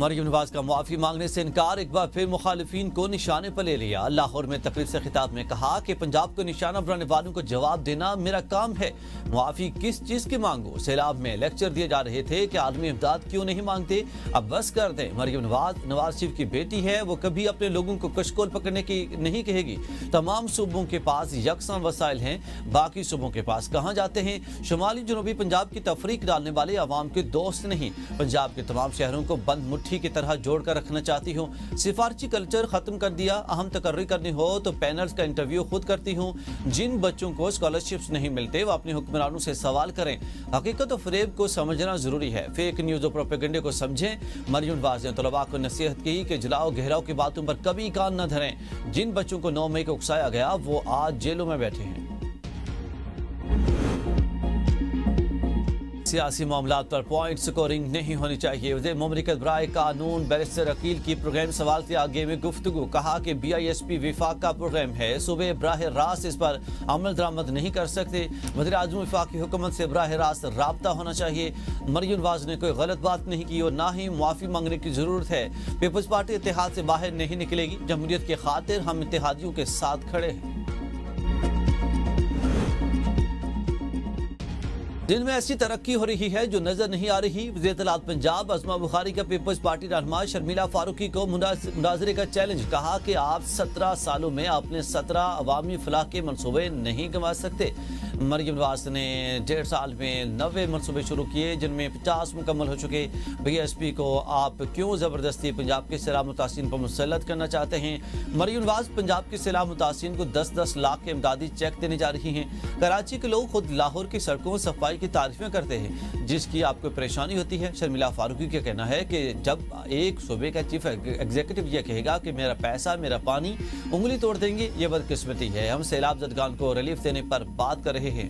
मरियम नवाज का मुआफ़ी मांगने से इनकार एक बार फिर मुखालिफिन को निशाने पर ले लिया। लाहौर में तकरीर से खिताब में कहा कि पंजाब को निशाना बनाने वालों को जवाब देना मेरा काम है। मुआफ़ी किस चीज़ की मांगो? सैलाब में लेक्चर दिए जा रहे थे कि आदमी इमदाद क्यों नहीं मांगते, अब बस कर दें। मरियम नवाज शरीफ की बेटी है, वो कभी अपने लोगों को कशकोल पकड़ने की नहीं कहेगी। तमाम सूबों के पास यकसा वसाइल हैं, बाकी सूबों के पास कहाँ जाते हैं? शुमाली जनूबी पंजाब की तफरीक डालने वाले अवाम के दोस्त नहीं। पंजाब के तमाम शहरों को बंद मुट्ठी की तरह जोड़कर रखना चाहती हूँ। सिफारशी कल्चर खत्म कर दिया। अहम तकर्री करनी हो तो पैनल्स का इंटरव्यू खुद करती हूँ। जिन बच्चों को स्कॉलरशिप्स नहीं मिलते वो अपने हुक्मरानों से सवाल करें। हकीकत और फरेब को समझना जरूरी है, फेक न्यूज और प्रोपेगेंडे को समझें। मरियम नवाज ने तलबा को नसीहत की कि जलाओ घेराव की बातों पर कभी कान न धरें। जिन बच्चों को 9 मई को उकसाया गया वो आज जेलों में बैठे हैं। सियासी मामलात पर पॉइंट स्कोरिंग नहीं होनी चाहिए। वज़ीर मुमलिकत बराए कानून बैरिस्टर अकील की प्रोग्राम सवाल से आगे में गुफ्तगू। कहा कि BISP विफाक का प्रोग्राम है, सूबे बराह रास्त इस पर अमल दरामद नहीं कर सकते। वज़ीर आज़म विफाक की हुकूमत से बराह रास्त राब्ता होना चाहिए। मरियम नवाज ने कोई गलत बात नहीं की और ना ही मुआफ़ी मांगने की जरूरत है। पीपल्स पार्टी इत्तेहाद से बाहर नहीं निकलेगी। जमहूरियत की खातिर हम इत्तेहादियों के साथ खड़े हैं। दिन में ऐसी तरक्की हो रही है जो नजर नहीं आ रही। वज़ीर इत्तलात पंजाब अज़मा बुखारी का पीपल्स पार्टी रहनुमा शर्मिला फारूकी को मुनाजरे का चैलेंज। कहा कि आप 17 सालों में अपने 17 अवामी फलाह के मनसूबे नहीं गंवा सकते। मरियम नवाज ने 1.5 साल में 90 मनसूबे शुरू किए जिनमें 50 मुकम्मल हो चुके। BSP को आप क्यों ज़बरदस्ती पंजाब के सैलाब मुतासिन पर मुसल्लत करना चाहते हैं? मरियम नवाज पंजाब के सैलाब मुतासिन को 10-10 लाख के इमदादी चेक देने जा रही हैं। कराची के लोग खुद लाहौर की सड़कों सफाई की तारीफें करते हैं, जिसकी आपको परेशानी होती है। शर्मिला फारूकी का कहना है कि जब एक सूबे का चीफ एग्जीक्यूटिव यह कहेगा कि मेरा पैसा मेरा पानी, उंगली तोड़ देंगे, ये बदकिस्मती है। हम सैलाब ज़दगान को रिलीफ देने पर बात कर रहे हैं।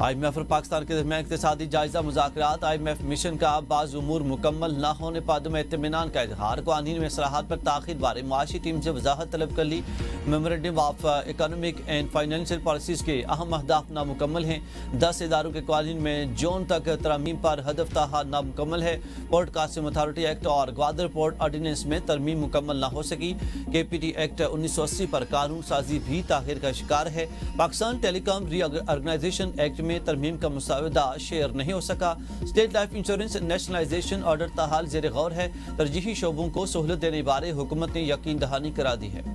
IMF और पाकिस्तान के दरमियान इक़्तिसादी जायजा मुज़ाकरात। IMF मिशन का बाज़ उमूर मुकम्मल न होने पर अदम इत्मीनान का इजहार। क़वानीन में इस्लाहात पर ताख़ीर बारे मुआशी टीम से वजाहत तलब कर ली। Memorandum of economic and financial policies के अहम अहदाफ नामुकम्मल हैं। 10 इदारों के क़वानीन में जून तक तरमीम पर हदफ ताहा नामुकम्मल है। पोर्ट कासिम अथॉरिटी एक्ट और ग्वादर पोर्ट ऑर्डिनेंस में तरमीम मुकम्मल न हो सकी। KPT एक्ट 1980 पर कानून साजी भी ताख़ीर का शिकार है। पाकिस्तान टेलीकॉम रीऑर्गेनाइजेशन एक्ट में तरमीम का मुसाविदा शेयर नहीं हो सका। State life insurance nationalization order ताहाल ज़ेर गौर है। तरजीही शोबों को सहूलत देने बारे हुकूमत ने यकीन दहानी करा दी है।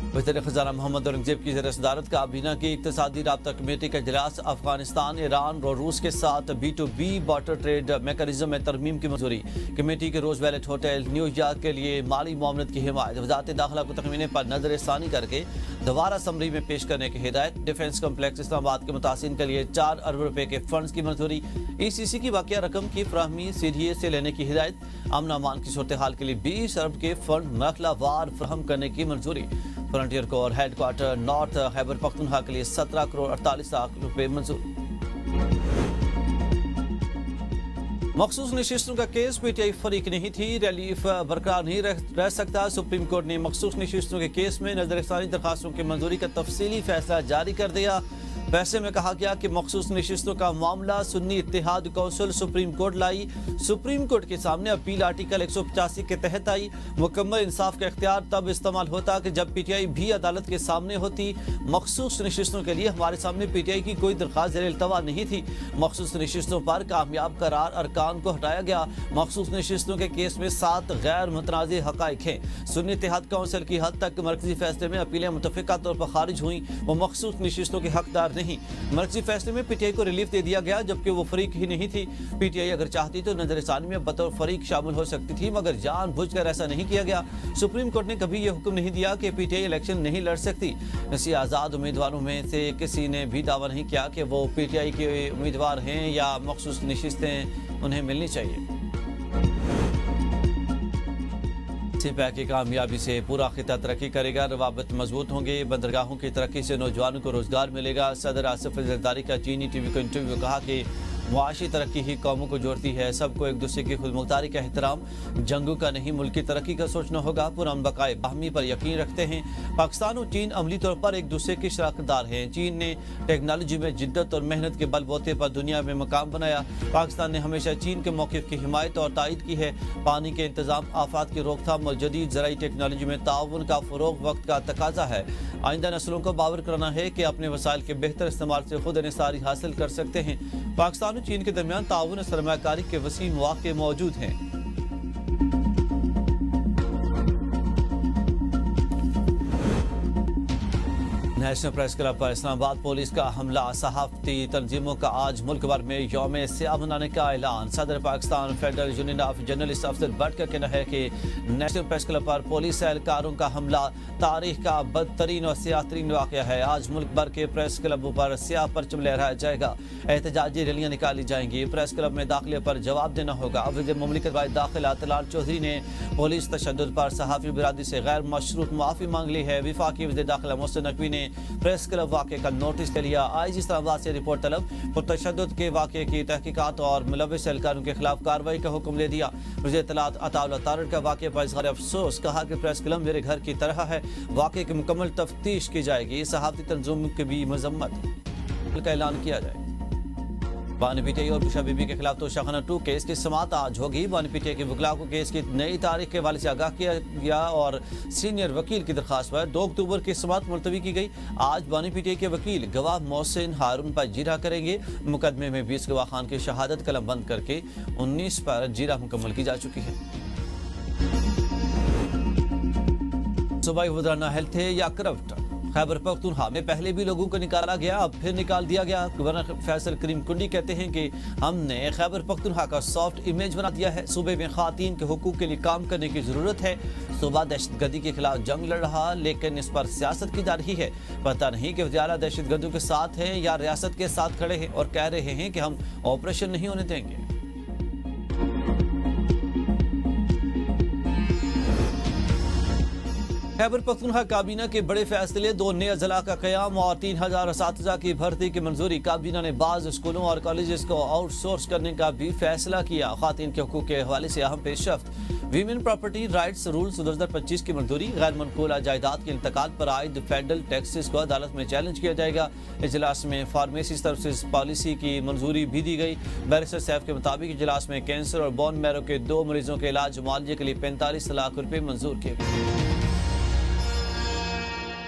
वज़ीर ख़ज़ाना मोहम्मद औरंगज़ेब की ज़ेर सदारत काबीना की इक़्तिसादी राब्ता कमेटी का इजलास। अफगानिस्तान, ईरान और रूस के साथ B2B बार्टर ट्रेड मैकेनिज्म में तरमीम की मंजूरी। कमेटी के रोज वैलेट होटल न्यूयॉर्क के लिए माली मामलत की हिमायत। वज़ारत दाखिला को तखमीने पर नज़रसानी करके दोबारा समरी में पेश करने की हिदायत। डिफेंस कम्प्लेक्स इस्लामाबाद के मुतासिन के लिए 4 अरब रुपए के फंड्स की मंजूरी। ECC की बाकिया रकम की फ्राहमी CDA से लेने की हिदायत। अमन अमान की सूरत हाल के लिए 20 अरब के फंड मरहलावार फ्राहम करने की मंजूरी। Frontier core headquarter north Khyber Pakhtunkhwa के लिए 17 करोड़ 48 लाख रुपए मंजूर। मखसूस नशिस्तों का केस PTI फरीक नहीं थी, रिलीफ बरकरार नहीं रह सकता। सुप्रीम कोर्ट ने मखसूस नशिस्तों के केस में नजरसानी दरखास्तों की मंजूरी का तफसीली फैसला जारी कर दिया। फैसले में कहा गया कि मखसूस नशिस्तों का मामला सुन्नी इत्तेहाद कौंसिल सुप्रीम कोर्ट लाई। सुप्रीम कोर्ट के सामने अपील आर्टिकल 185 के तहत आई। मुकम्मल इंसाफ का इख्तियार तब इस्तेमाल होता कि जब PTI भी अदालत के सामने होती। मखसूस नशिस्तों के लिए हमारे सामने PTI की कोई दरख्वास्त ज़ेर-ए-इल्तवा नहीं थी। मखसूस नशिस्तों पर कामयाब करार अरकान को हटाया गया। मखसूस नशिस्तों के केस में 7 गैर मुतनाज़ हक़ाइक़ हैं। सुन्नी इत्तेहाद कौंसिल की हद तक मरकजी फैसले में अपीलें मुतफ़िक़ा तौर पर खारिज हुई। वो मखसूस नशिस्तों के हकदार नहीं। मरकजी फैसले में PTI को रिलीफ दे दिया गया जबकि वो फरीक ही नहीं थी। PTI अगर चाहती तो नजरसानी में बतौर फरीक शामिल हो सकती थी, मगर जानबूझकर ऐसा नहीं किया गया। सुप्रीम कोर्ट ने कभी यह हुक्म नहीं दिया कि PTI इलेक्शन नहीं लड़ सकती। ऐसी आज़ाद उम्मीदवारों में से किसी ने भी दावा नहीं किया कि वो PTI के उम्मीदवार हैं या मखसूस नशिस्तें उन्हें मिलनी चाहिए। सिपैक की कामयाबी से पूरा खिता तरक्की करेगा, रवाबत मजबूत होंगे। बंदरगाहों की तरक्की से नौजवानों को रोजगार मिलेगा। सदर आसिफ जरदारी का चीनी TV को इंटरव्यू कहा कि मुआशी तरक्की ही कौमों को जोड़ती है। सबको एक दूसरे की खुदमुख्तारी का एहतराम, जंगों का नहीं मुल्की तरक्की का सोचना होगा। पुरान बकाए बाहमी पर यकीन रखते हैं। पाकिस्तान और चीन अमली तौर पर एक दूसरे के शराकतदार हैं। चीन ने टेक्नोलॉजी में जिद्दत और मेहनत के बलबूते पर दुनिया में मकाम बनाया। पाकिस्तान ने हमेशा चीन के मौक़िफ़ की हिमायत और तायद की है। पानी के इंतजाम, आफात की रोकथाम और जदीद ज़राई टेक्नोलॉजी में ताउन का फ़रोग़ वक्त का तकाजा है। आइंदा नस्लों को बावर कराना है कि अपने वसाइल के बेहतर इस्तेमाल से खुद इन्हिसारी हासिल कर सकते हैं। पाकिस्तान और चीन के दरमियान ताउन और सरमायाकारी के वसीम मौक़े मौजूद हैं। नेशनल प्रेस क्लब पर इस्लामाबाद पुलिस का हमला, सहाफ़ती तंजीमों का आज मुल्क भर में यौम स्याह मनाने का ऐलान। सदर Pakistan federal union of journalist अफसर भट्ट का कहना है कि नेशनल प्रेस क्लब पर पुलिस एहलकारों का हमला तारीख का बदतरीन और सियातरीन वाक़या है। आज मुल्क भर के प्रेस क्लबों पर स्याह परचम लहराया जाएगा। एहतजाजी रैलियाँ निकाली जाएंगी। प्रेस क्लब में दाखिले पर जवाब देना होगा। वज़ीर मुमलिकत वाहिद दाखिला तलाल चौधरी ने पुलिस तशद्दुद पर सहाफ़ी बिरादरी से गैर मशरूत माफ़ी मांग ली है। विफाकी वज़ीर दाखिला मोहसिन नकवी ने प्रेस क्लब वाक़े का नोटिस ले लिया। IG इस्लामाबाद से रिपोर्ट तलब, तशद्दुद के वाक़े की तहकीकात और मुलव्विस एहलकारों के खिलाफ कार्रवाई का हुक्म ले दिया। वज़ीर इत्तलात अताउल्लाह तारड़ का वाक़े पर इज़हार अफसोस, कहा कि प्रेस क्लब मेरे घर की तरह है। वाक़े की मुकम्मल तफ्तीश की जाएगी। सहाफ़ती तंजीमों की भी मजम्मत का ऐलान किया जाए। बानी पीटीआई और बुशरा बीबी के खिलाफ तोशाखाना 2 केस की समाअत आज होगी। बानी पीटीआई के वकील को केस की नई तारीख के हवाले से आगाह किया गया और सीनियर वकील की दरखास्त पर 2 अक्टूबर की समाअत मुलतवी की गई। आज बानी पीटीआई के वकील गवाह मोहसिन हारून पर जीरा करेंगे। मुकदमे में 20 गवाह खान की शहादत कलम बंद करके 19 पर जीरा मुकम्मल की जा चुकी है। सूबाई वज़राना हेल्थ है या करप्ट? खैबर पख्तूनख्वा में पहले भी लोगों को निकाला गया, अब फिर निकाल दिया गया। गवर्नर फैसल करीम कुंडी कहते हैं कि हमने खैबर पख्तूनख्वा का सॉफ्ट इमेज बना दिया है। सूबे में ख़वातीन के हुकूक के लिए काम करने की ज़रूरत है। सूबा दहशतगर्दी के खिलाफ जंग लड़ रहा, लेकिन इस पर सियासत की जा रही है। पता नहीं कि वज़ीर दहशतगर्दों के साथ हैं या रियासत के साथ खड़े हैं और कह रहे हैं कि हम ऑपरेशन नहीं होने देंगे। खैबर पख्तूनख्वा काबीना के बड़े फैसले, 2 नए अजला का क़याम और 3000 असातिज़ा की भर्ती की मंजूरी। काबीना ने बाज़ स्कूलों और कॉलेजेस को आउटसोर्स करने का भी फैसला किया। ख़वातीन के हुकूक के हवाले से अहम पेशरफ्त। वीमेन प्रॉपर्टी राइट्स रूल्स 2025 की मंजूरी। गैर मनकूला जायदाद के इंतकाल पर आयद फेडरल टैक्सेस को अदालत में चैलेंज किया जाएगा। इजलास में फार्मेसी सर्विसेज पॉलिसी की मंजूरी भी दी गई। बैरिस्टर सैफ के मुताबिक इजलास में कैंसर और बोन मैरो के 2 मरीजों के इलाज मुआवजे के लिए 45 लाख रुपये मंजूर किए गए।